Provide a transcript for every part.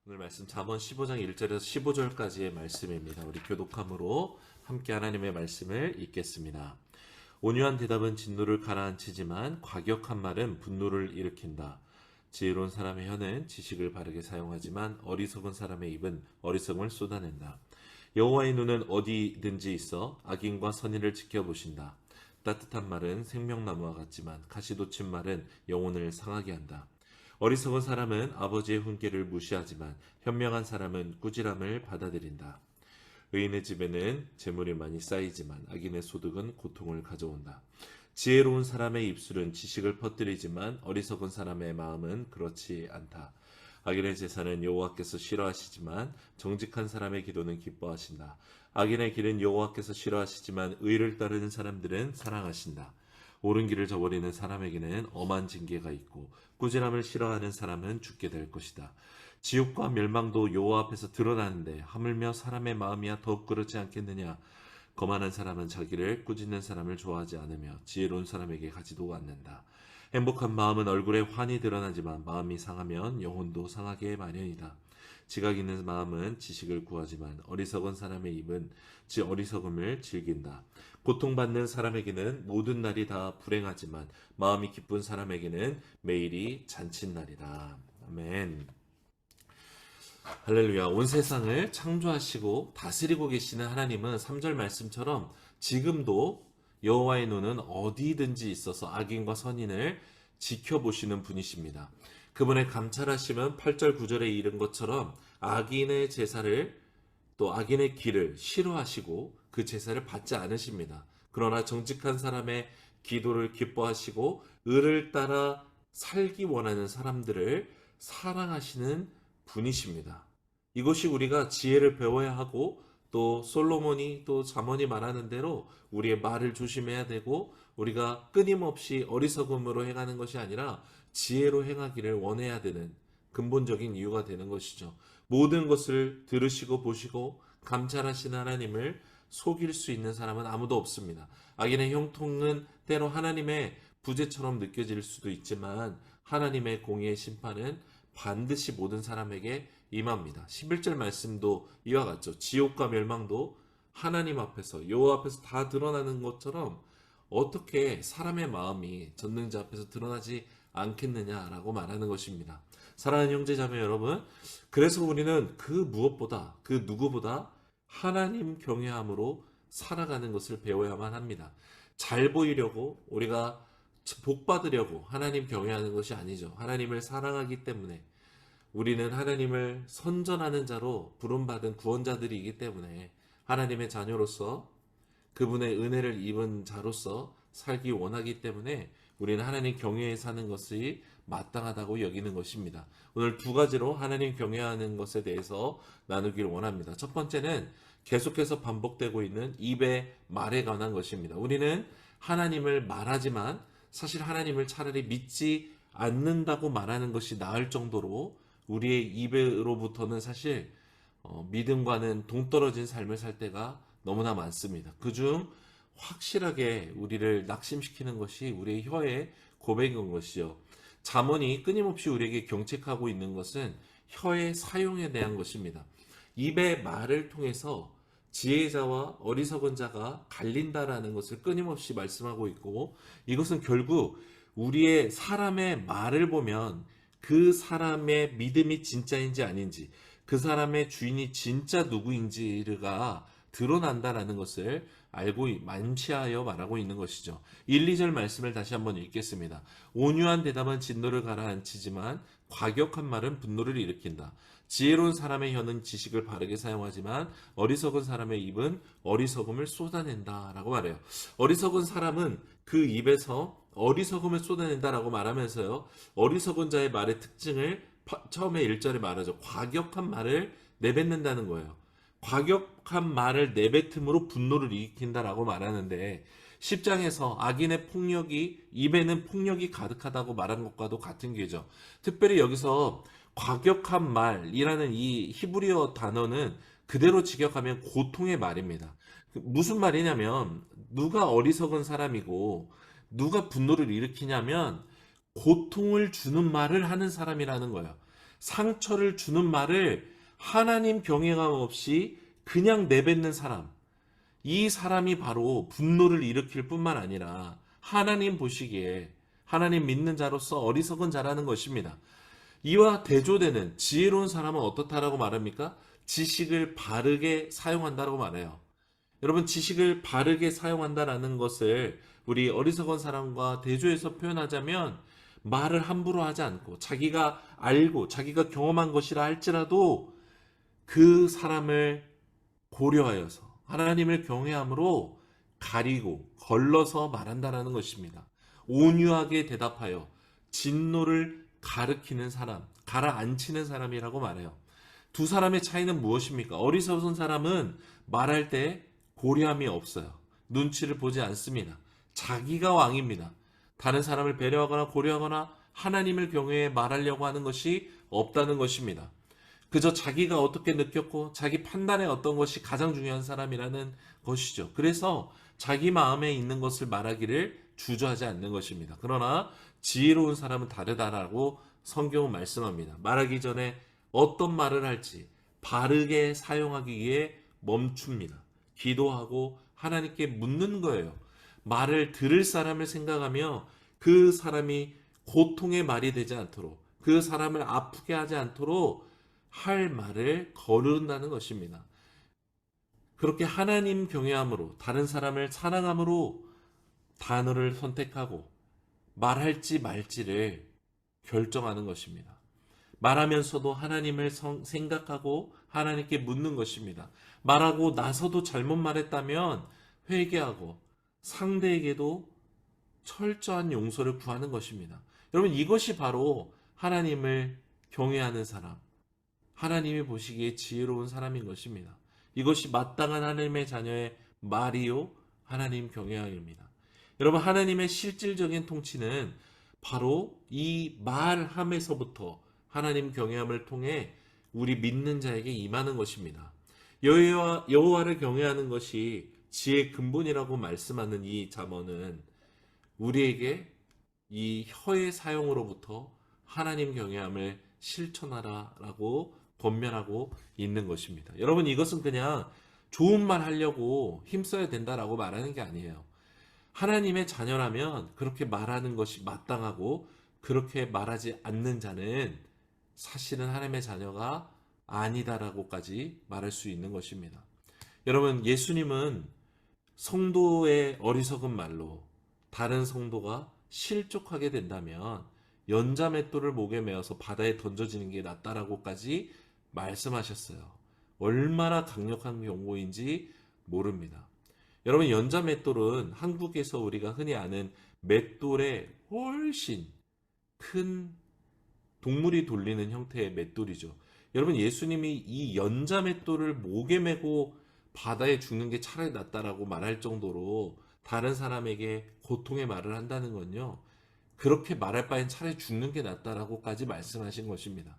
오늘 말씀 잠언 15장 1절에서 15절까지의 말씀입니다. 우리 교독함으로 함께 하나님의 말씀을 읽겠습니다. 온유한 대답은 진노를 가라앉히지만 과격한 말은 분노를 일으킨다. 지혜로운 사람의 혀는 지식을 바르게 사용하지만 어리석은 사람의 입은 어리석음을 쏟아낸다. 여호와의 눈은 어디든지 있어 악인과 선인을 지켜보신다. 따뜻한 말은 생명나무와 같지만 가시돋친 말은 영혼을 상하게 한다. 어리석은 사람은 아버지의 훈계를 무시하지만 현명한 사람은 꾸지람을 받아들인다. 의인의 집에는 재물이 많이 쌓이지만 악인의 소득은 고통을 가져온다. 지혜로운 사람의 입술은 지식을 퍼뜨리지만 어리석은 사람의 마음은 그렇지 않다. 악인의 제사는 여호와께서 싫어하시지만 정직한 사람의 기도는 기뻐하신다. 악인의 길은 여호와께서 싫어하시지만 의를 따르는 사람들은 사랑하신다. 옳은 길을 저버리는 사람에게는 엄한 징계가 있고 꾸지람을 싫어하는 사람은 죽게 될 것이다. 지옥과 멸망도 여호와 앞에서 드러나는데 하물며 사람의 마음이야 더욱 그렇지 않겠느냐. 거만한 사람은 자기를 꾸짖는 사람을 좋아하지 않으며 지혜로운 사람에게 가지도 않는다. 행복한 마음은 얼굴에 환히 드러나지만 마음이 상하면 영혼도 상하게 마련이다. 지각 있는 마음은 지식을 구하지만 어리석은 사람의 입은 어리석음을 즐긴다. 고통받는 사람에게는 모든 날이 다 불행하지만 마음이 기쁜 사람에게는 매일이 잔칫날이다. 아멘. 할렐루야. 온 세상을 창조하시고 다스리고 계시는 하나님은 3절 말씀처럼 지금도 여호와의 눈은 어디든지 있어서 악인과 선인을 지켜보시는 분이십니다. 그분의 감찰하심은 8절 9절에 이른 것처럼 악인의 제사를 또 악인의 길을 싫어하시고 그 제사를 받지 않으십니다. 그러나 정직한 사람의 기도를 기뻐하시고 의를 따라 살기 원하는 사람들을 사랑하시는 분이십니다. 이것이 우리가 지혜를 배워야 하고 또 솔로몬이 또 잠언이 말하는 대로 우리의 말을 조심해야 되고 우리가 끊임없이 어리석음으로 행하는 것이 아니라 지혜로 행하기를 원해야 되는 근본적인 이유가 되는 것이죠. 모든 것을 들으시고 보시고 감찰하시는 하나님을 속일 수 있는 사람은 아무도 없습니다. 악인의 형통은 때로 하나님의 부재처럼 느껴질 수도 있지만 하나님의 공의의 심판은 반드시 모든 사람에게 임합니다. 11절 말씀도 이와 같죠. 지옥과 멸망도 하나님 앞에서 여호와 앞에서 다 드러나는 것처럼 어떻게 사람의 마음이 전능자 앞에서 드러나지 않겠느냐라고 말하는 것입니다. 사랑하는 형제자매 여러분, 그래서 우리는 그 무엇보다 그 누구보다 하나님 경외함으로 살아가는 것을 배워야만 합니다. 잘 보이려고 우리가 복 받으려고 하나님 경외하는 것이 아니죠. 하나님을 사랑하기 때문에 우리는 하나님을 선전하는 자로 부름받은 구원자들이기 때문에 하나님의 자녀로서 그분의 은혜를 입은 자로서 살기 원하기 때문에 우리는 하나님 경외에 사는 것이 마땅하다고 여기는 것입니다. 오늘 두 가지로 하나님 경외하는 것에 대해서 나누길 원합니다. 첫 번째는 계속해서 반복되고 있는 입의 말에 관한 것입니다. 우리는 하나님을 말하지만 사실 하나님을 차라리 믿지 않는다고 말하는 것이 나을 정도로 우리의 입으로부터는 사실 믿음과는 동떨어진 삶을 살 때가 너무나 많습니다. 그중 확실하게 우리를 낙심시키는 것이 우리의 혀의 고백인 것이요. 잠언이 끊임없이 우리에게 경책하고 있는 것은 혀의 사용에 대한 것입니다. 입의 말을 통해서 지혜자와 어리석은 자가 갈린다라는 것을 끊임없이 말씀하고 있고, 이것은 결국 우리의 사람의 말을 보면 그 사람의 믿음이 진짜인지 아닌지, 그 사람의 주인이 진짜 누구인지가 드러난다라는 것을 알고 만시하여 말하고 있는 것이죠. 1, 2절 말씀을 다시 한번 읽겠습니다. 온유한 대답은 진노를 가라앉히지만 과격한 말은 분노를 일으킨다. 지혜로운 사람의 혀는 지식을 바르게 사용하지만 어리석은 사람의 입은 어리석음을 쏟아낸다 라고 말해요. 어리석은 사람은 그 입에서 어리석음을 쏟아낸다라고 말하면서요, 어리석은 자의 말의 특징을 처음에 1절에 말하죠. 과격한 말을 내뱉는다는 거예요. 과격한 말을 내뱉음으로 분노를 일으킨다라고 말하는데 10장에서 악인의 폭력이 입에는 폭력이 가득하다고 말한 것과도 같은 게죠. 특별히 여기서 과격한 말이라는 이 히브리어 단어는 그대로 직역하면 고통의 말입니다. 무슨 말이냐면 누가 어리석은 사람이고 누가 분노를 일으키냐면 고통을 주는 말을 하는 사람이라는 거예요. 상처를 주는 말을 하나님 경외감 없이 그냥 내뱉는 사람, 이 사람이 바로 분노를 일으킬 뿐만 아니라 하나님 보시기에 하나님 믿는 자로서 어리석은 자라는 것입니다. 이와 대조되는 지혜로운 사람은 어떻다라고 말합니까? 지식을 바르게 사용한다라고 말해요. 여러분, 지식을 바르게 사용한다라는 것을 우리 어리석은 사람과 대조해서 표현하자면 말을 함부로 하지 않고 자기가 알고 자기가 경험한 것이라 할지라도 그 사람을 고려하여서 하나님을 경외함으로 가리고 걸러서 말한다라는 것입니다. 온유하게 대답하여 진노를 가르치는 사람, 가라앉히는 사람이라고 말해요. 두 사람의 차이는 무엇입니까? 어리석은 사람은 말할 때 고려함이 없어요. 눈치를 보지 않습니다. 자기가 왕입니다. 다른 사람을 배려하거나 고려하거나 하나님을 경외해 말하려고 하는 것이 없다는 것입니다. 그저 자기가 어떻게 느꼈고 자기 판단에 어떤 것이 가장 중요한 사람이라는 것이죠. 그래서 자기 마음에 있는 것을 말하기를 주저하지 않는 것입니다. 그러나 지혜로운 사람은 다르다라고 성경은 말씀합니다. 말하기 전에 어떤 말을 할지 바르게 사용하기 위해 멈춥니다. 기도하고 하나님께 묻는 거예요. 말을 들을 사람을 생각하며 그 사람이 고통의 말이 되지 않도록, 그 사람을 아프게 하지 않도록 할 말을 거른다는 것입니다. 그렇게 하나님 경외함으로, 다른 사람을 사랑함으로 단어를 선택하고 말할지 말지를 결정하는 것입니다. 말하면서도 하나님을 생각하고 하나님께 묻는 것입니다. 말하고 나서도 잘못 말했다면 회개하고 상대에게도 철저한 용서를 구하는 것입니다. 여러분, 이것이 바로 하나님을 경외하는 사람, 하나님이 보시기에 지혜로운 사람인 것입니다. 이것이 마땅한 하나님의 자녀의 말이요 하나님 경외함입니다. 여러분, 하나님의 실질적인 통치는 바로 이 말함에서부터 하나님 경외함을 통해 우리 믿는 자에게 임하는 것입니다. 여호와를 경외하는 것이 지혜의 근본이라고 말씀하는 이 잠언은 우리에게 이 혀의 사용으로부터 하나님 경외함을 실천하라라고 권면하고 있는 것입니다. 여러분, 이것은 그냥 좋은 말 하려고 힘써야 된다라고 말하는 게 아니에요. 하나님의 자녀라면 그렇게 말하는 것이 마땅하고 그렇게 말하지 않는 자는 사실은 하나님의 자녀가 아니다라고까지 말할 수 있는 것입니다. 여러분, 예수님은 성도의 어리석은 말로 다른 성도가 실족하게 된다면 연자맷돌을 목에 메어서 바다에 던져지는 게 낫다라고까지 말씀하셨어요. 얼마나 강력한 경고인지 모릅니다. 여러분, 연자맷돌은 한국에서 우리가 흔히 아는 맷돌의 훨씬 큰 동물이 돌리는 형태의 맷돌이죠. 여러분, 예수님이 이 연자맷돌을 목에 메고 바다에 죽는 게 차라리 낫다라고 말할 정도로 다른 사람에게 고통의 말을 한다는 건요, 그렇게 말할 바엔 차라리 죽는 게 낫다라고까지 말씀하신 것입니다.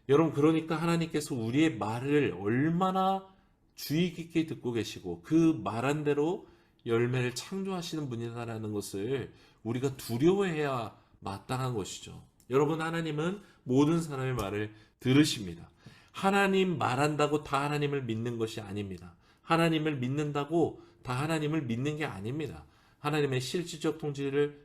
여러분, 그러니까 하나님께서 우리의 말을 얼마나 주의 깊게 듣고 계시고 그 말한 대로 열매를 창조하시는 분이다라는 것을 우리가 두려워해야 마땅한 것이죠. 여러분, 하나님은 모든 사람의 말을 들으십니다. 하나님 말한다고 다 하나님을 믿는 것이 아닙니다. 하나님을 믿는다고 다 하나님을 믿는 게 아닙니다. 하나님의 실질적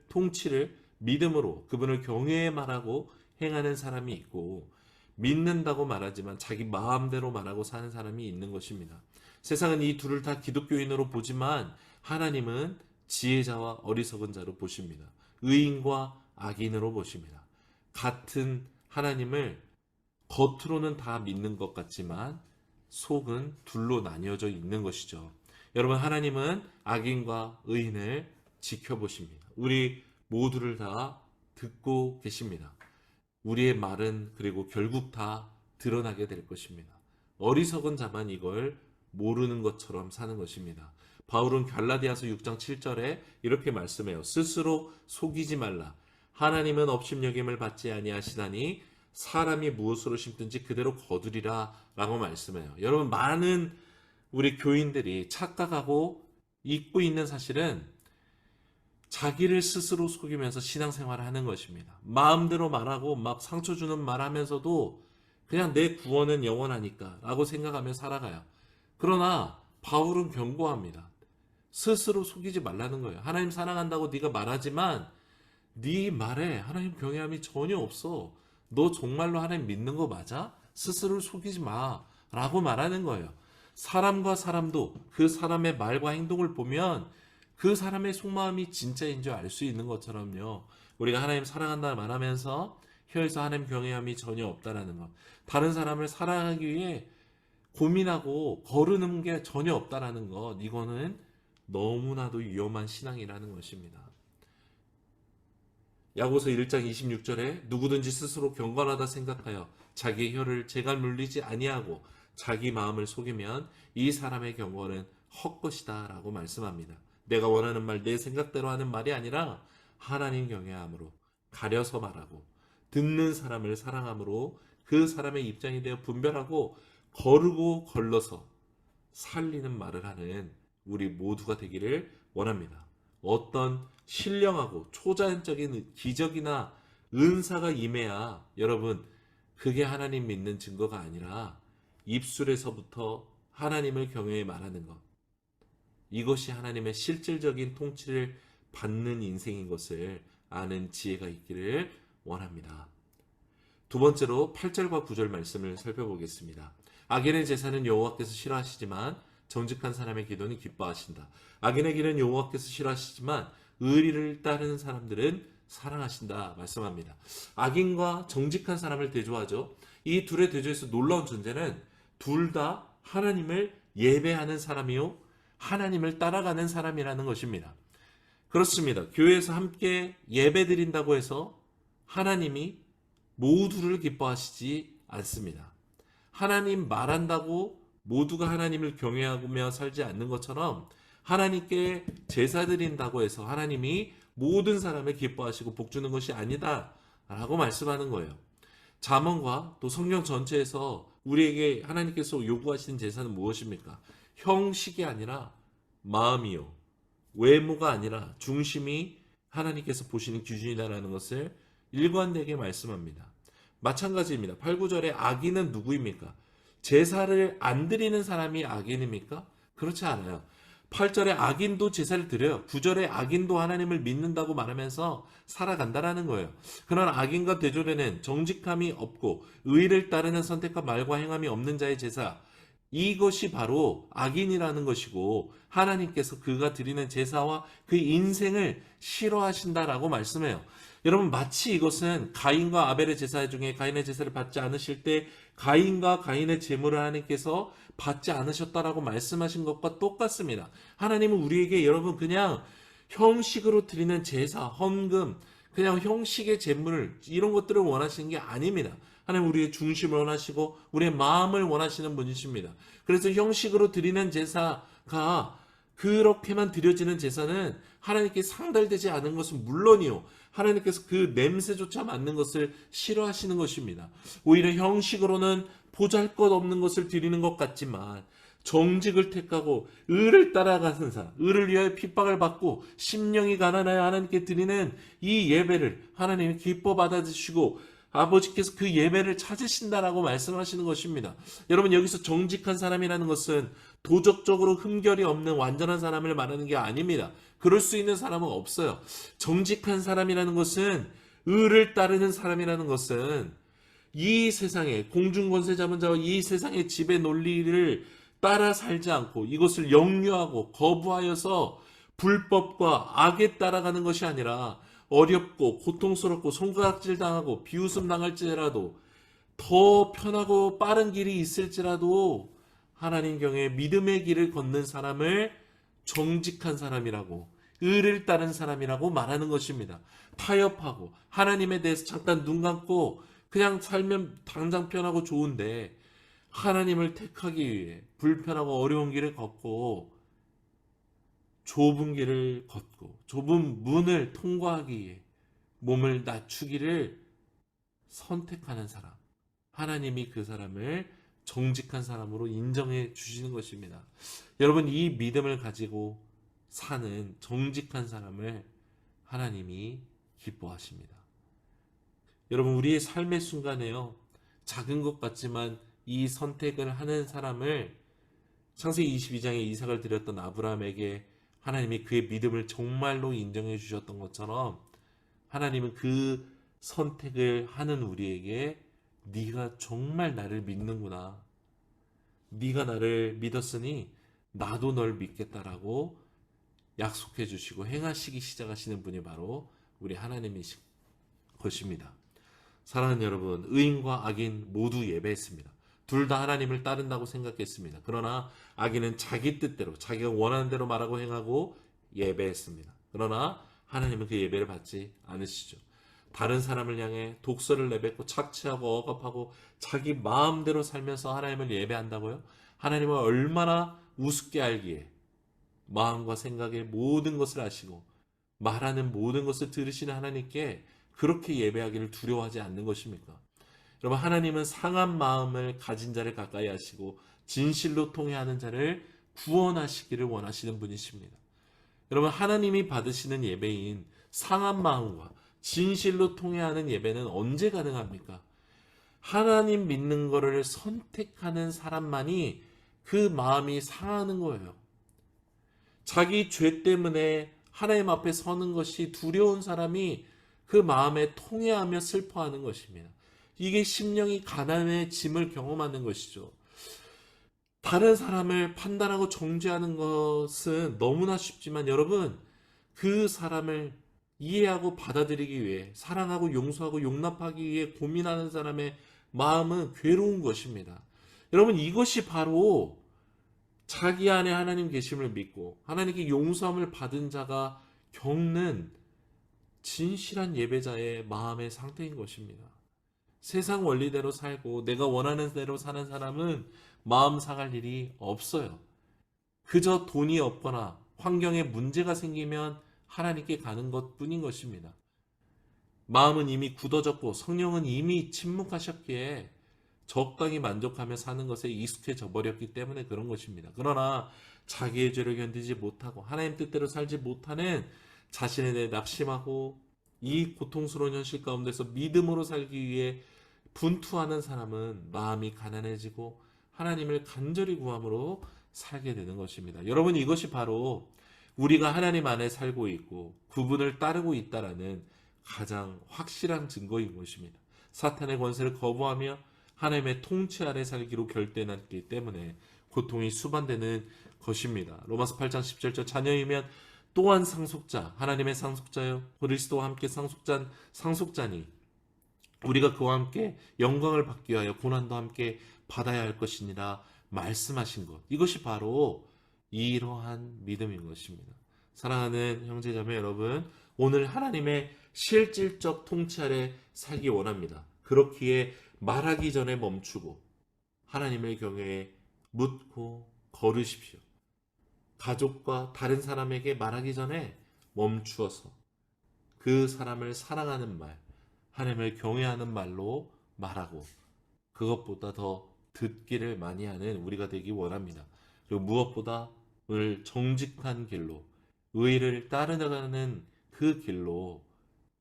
통치를 믿음으로 그분을 경외해 말하고 행하는 사람이 있고, 믿는다고 말하지만 자기 마음대로 말하고 사는 사람이 있는 것입니다. 세상은 이 둘을 다 기독교인으로 보지만 하나님은 지혜자와 어리석은 자로 보십니다. 의인과 악인으로 보십니다. 같은 하나님을 겉으로는 다 믿는 것 같지만 속은 둘로 나뉘어져 있는 것이죠. 여러분, 하나님은 악인과 의인을 지켜보십니다. 우리 모두를 다 듣고 계십니다. 우리의 말은 그리고 결국 다 드러나게 될 것입니다. 어리석은 자만 이걸 모르는 것처럼 사는 것입니다. 바울은 갈라디아서 6장 7절에 이렇게 말씀해요. 스스로 속이지 말라. 하나님은 업신여김을 받지 아니하시나니 사람이 무엇으로 심든지 그대로 거두리라 라고 말씀해요. 여러분, 많은 우리 교인들이 착각하고 잊고 있는 사실은 자기를 스스로 속이면서 신앙생활을 하는 것입니다. 마음대로 말하고 막 상처 주는 말 하면서도 그냥 내 구원은 영원하니까 라고 생각하며 살아가요. 그러나 바울은 경고합니다. 스스로 속이지 말라는 거예요. 하나님 사랑한다고 네가 말하지만 네 말에 하나님 경외함이 전혀 없어. 너 정말로 하나님 믿는 거 맞아? 스스로를 속이지 마 라고 말하는 거예요. 사람과 사람도 그 사람의 말과 행동을 보면 그 사람의 속마음이 진짜인 줄 알 수 있는 것처럼요. 우리가 하나님 사랑한다 말하면서 혀에서 하나님 경외함이 전혀 없다라는 것. 다른 사람을 사랑하기 위해 고민하고 거르는 게 전혀 없다라는 것. 이거는 너무나도 위험한 신앙이라는 것입니다. 야고보서 1장 26절에 누구든지 스스로 경건하다 생각하여 자기의 혀를 재갈 물리지 아니하고 자기 마음을 속이면 이 사람의 경건은 헛것이다 라고 말씀합니다. 내가 원하는 말, 내 생각대로 하는 말이 아니라 하나님 경외함으로 가려서 말하고 듣는 사람을 사랑함으로 그 사람의 입장에 대해 분별하고 거르고 걸러서 살리는 말을 하는 우리 모두가 되기를 원합니다. 어떤 신령하고 초자연적인 기적이나 은사가 임해야 여러분 그게 하나님 믿는 증거가 아니라 입술에서부터 하나님을 경외해 말하는 것, 이것이 하나님의 실질적인 통치를 받는 인생인 것을 아는 지혜가 있기를 원합니다. 두 번째로 8절과 9절 말씀을 살펴보겠습니다. 악인의 제사는 여호와께서 싫어하시지만 정직한 사람의 기도는 기뻐하신다. 악인의 길은 여호와께서 싫어하시지만 의리를 따르는 사람들은 사랑하신다 말씀합니다. 악인과 정직한 사람을 대조하죠. 이 둘의 대조에서 놀라운 존재는 둘 다 하나님을 예배하는 사람이요 하나님을 따라가는 사람이라는 것입니다. 그렇습니다. 교회에서 함께 예배 드린다고 해서 하나님이 모두를 기뻐하시지 않습니다. 하나님 말한다고 모두가 하나님을 경외하며 살지 않는 것처럼 하나님께 제사 드린다고 해서 하나님이 모든 사람을 기뻐하시고 복주는 것이 아니다 라고 말씀하는 거예요. 잠언과 또 성경 전체에서 우리에게 하나님께서 요구하시는 제사는 무엇입니까? 형식이 아니라 마음이요, 외모가 아니라 중심이 하나님께서 보시는 기준이다라는 것을 일관되게 말씀합니다. 마찬가지입니다. 8, 9절에 악인은 누구입니까? 제사를 안 드리는 사람이 악인입니까? 그렇지 않아요. 8절에 악인도 제사를 드려요. 9절에 악인도 하나님을 믿는다고 말하면서 살아간다라는 거예요. 그러나 악인과 대조되는 정직함이 없고 의를 따르는 선택과 말과 행함이 없는 자의 제사, 이것이 바로 악인이라는 것이고 하나님께서 그가 드리는 제사와 그 인생을 싫어하신다라고 말씀해요. 여러분, 마치 이것은 가인과 아벨의 제사 중에 가인의 제사를 받지 않으실 때 가인과 가인의 제물을 하나님께서 받지 않으셨다라고 말씀하신 것과 똑같습니다. 하나님은 우리에게 여러분 그냥 형식으로 드리는 제사, 헌금, 그냥 형식의 제물 이런 것들을 원하시는 게 아닙니다. 하나님 우리의 중심을 원하시고 우리의 마음을 원하시는 분이십니다. 그래서 형식으로 드리는 제사가 그렇게만 드려지는 제사는 하나님께 상달되지 않은 것은 물론이요, 하나님께서 그 냄새조차 맡는 것을 싫어하시는 것입니다. 오히려 형식으로는 보잘것없는 것을 드리는 것 같지만 정직을 택하고 의를 따라가는 사, 의를 위하여 핍박을 받고 심령이 가난하여 하나님께 드리는 이 예배를 하나님이 기뻐 받아주시고 아버지께서 그 예배를 찾으신다라고 말씀하시는 것입니다. 여러분, 여기서 정직한 사람이라는 것은 도덕적으로 흠결이 없는 완전한 사람을 말하는 게 아닙니다. 그럴 수 있는 사람은 없어요. 정직한 사람이라는 것은, 의를 따르는 사람이라는 것은 이 세상에 공중권세 잡은 자와 이 세상의 지배 논리를 따라 살지 않고 이것을 역류하고 거부하여서 불법과 악에 따라가는 것이 아니라 어렵고 고통스럽고 손가락질 당하고 비웃음 당할지라도 더 편하고 빠른 길이 있을지라도 하나님 경에 믿음의 길을 걷는 사람을 정직한 사람이라고, 의를 따른 사람이라고 말하는 것입니다. 타협하고 하나님에 대해서 잠깐 눈 감고 그냥 살면 당장 편하고 좋은데 하나님을 택하기 위해 불편하고 어려운 길을 걷고 좁은 길을 걷고 좁은 문을 통과하기 위해 몸을 낮추기를 선택하는 사람, 하나님이 그 사람을 정직한 사람으로 인정해 주시는 것입니다. 여러분, 이 믿음을 가지고 사는 정직한 사람을 하나님이 기뻐하십니다. 여러분, 우리의 삶의 순간에요, 작은 것 같지만 이 선택을 하는 사람을, 창세기 22장에 이삭을 드렸던 아브라함에게 하나님이 그의 믿음을 정말로 인정해 주셨던 것처럼, 하나님은 그 선택을 하는 우리에게 네가 정말 나를 믿는구나, 네가 나를 믿었으니 나도 널 믿겠다라고 약속해 주시고 행하시기 시작하시는 분이 바로 우리 하나님이신 것입니다. 사랑하는 여러분, 의인과 악인 모두 예배했습니다. 둘 다 하나님을 따른다고 생각했습니다. 그러나 악인은 자기 뜻대로, 자기가 원하는 대로 말하고 행하고 예배했습니다. 그러나 하나님은 그 예배를 받지 않으시죠. 다른 사람을 향해 독설을 내뱉고 착취하고 억압하고 자기 마음대로 살면서 하나님을 예배한다고요? 하나님은 얼마나 우습게 알기에 마음과 생각의 모든 것을 아시고 말하는 모든 것을 들으시는 하나님께 그렇게 예배하기를 두려워하지 않는 것입니까? 여러분, 하나님은 상한 마음을 가진 자를 가까이 하시고 진실로 통회하는 자를 구원하시기를 원하시는 분이십니다. 여러분, 하나님이 받으시는 예배인 상한 마음과 진실로 통회하는 예배는 언제 가능합니까? 하나님 믿는 거를 선택하는 사람만이 그 마음이 상하는 거예요. 자기 죄 때문에 하나님 앞에 서는 것이 두려운 사람이 그 마음에 통회하며 슬퍼하는 것입니다. 이게 심령이 가난의 짐을 경험하는 것이죠. 다른 사람을 판단하고 정죄하는 것은 너무나 쉽지만 여러분, 그 사람을 이해하고 받아들이기 위해, 사랑하고 용서하고 용납하기 위해 고민하는 사람의 마음은 괴로운 것입니다. 여러분, 이것이 바로 자기 안에 하나님 계심을 믿고 하나님께 용서함을 받은 자가 겪는 진실한 예배자의 마음의 상태인 것입니다. 세상 원리대로 살고 내가 원하는 대로 사는 사람은 마음 상할 일이 없어요. 그저 돈이 없거나 환경에 문제가 생기면 하나님께 가는 것뿐인 것입니다. 마음은 이미 굳어졌고 성령은 이미 침묵하셨기에 적당히 만족하며 사는 것에 익숙해져 버렸기 때문에 그런 것입니다. 그러나 자기의 죄를 견디지 못하고 하나님 뜻대로 살지 못하는 자신에 대해 낙심하고 이 고통스러운 현실 가운데서 믿음으로 살기 위해 분투하는 사람은 마음이 가난해지고 하나님을 간절히 구함으로 살게 되는 것입니다. 여러분, 이것이 바로 우리가 하나님 안에 살고 있고 그분을 따르고 있다라는 가장 확실한 증거인 것입니다. 사탄의 권세를 거부하며 하나님의 통치 아래 살기로 결단했기 때문에 고통이 수반되는 것입니다. 로마서 8장 17절, 자녀이면 또한 상속자, 하나님의 상속자여 그리스도와 함께 상속자니 우리가 그와 함께 영광을 받기 위하여 고난도 함께 받아야 할 것이니라 말씀하신 것, 이것이 바로 이러한 믿음인 것입니다. 사랑하는 형제자매 여러분, 오늘 하나님의 실질적 통치 아래 살기 원합니다. 그렇기에 말하기 전에 멈추고 하나님을 경외해 묻고 걸으십시오. 가족과 다른 사람에게 말하기 전에 멈추어서 그 사람을 사랑하는 말, 하나님을 경외하는 말로 말하고 그것보다 더 듣기를 많이 하는 우리가 되기 원합니다. 그리고 무엇보다 오늘 정직한 길로 의를 따르는 그 길로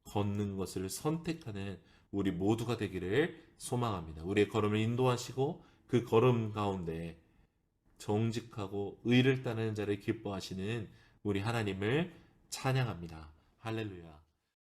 걷는 것을 선택하는 우리 모두가 되기를 소망합니다. 우리의 걸음을 인도하시고 그 걸음 가운데 정직하고 의를 따르는 자를 기뻐하시는 우리 하나님을 찬양합니다. 할렐루야.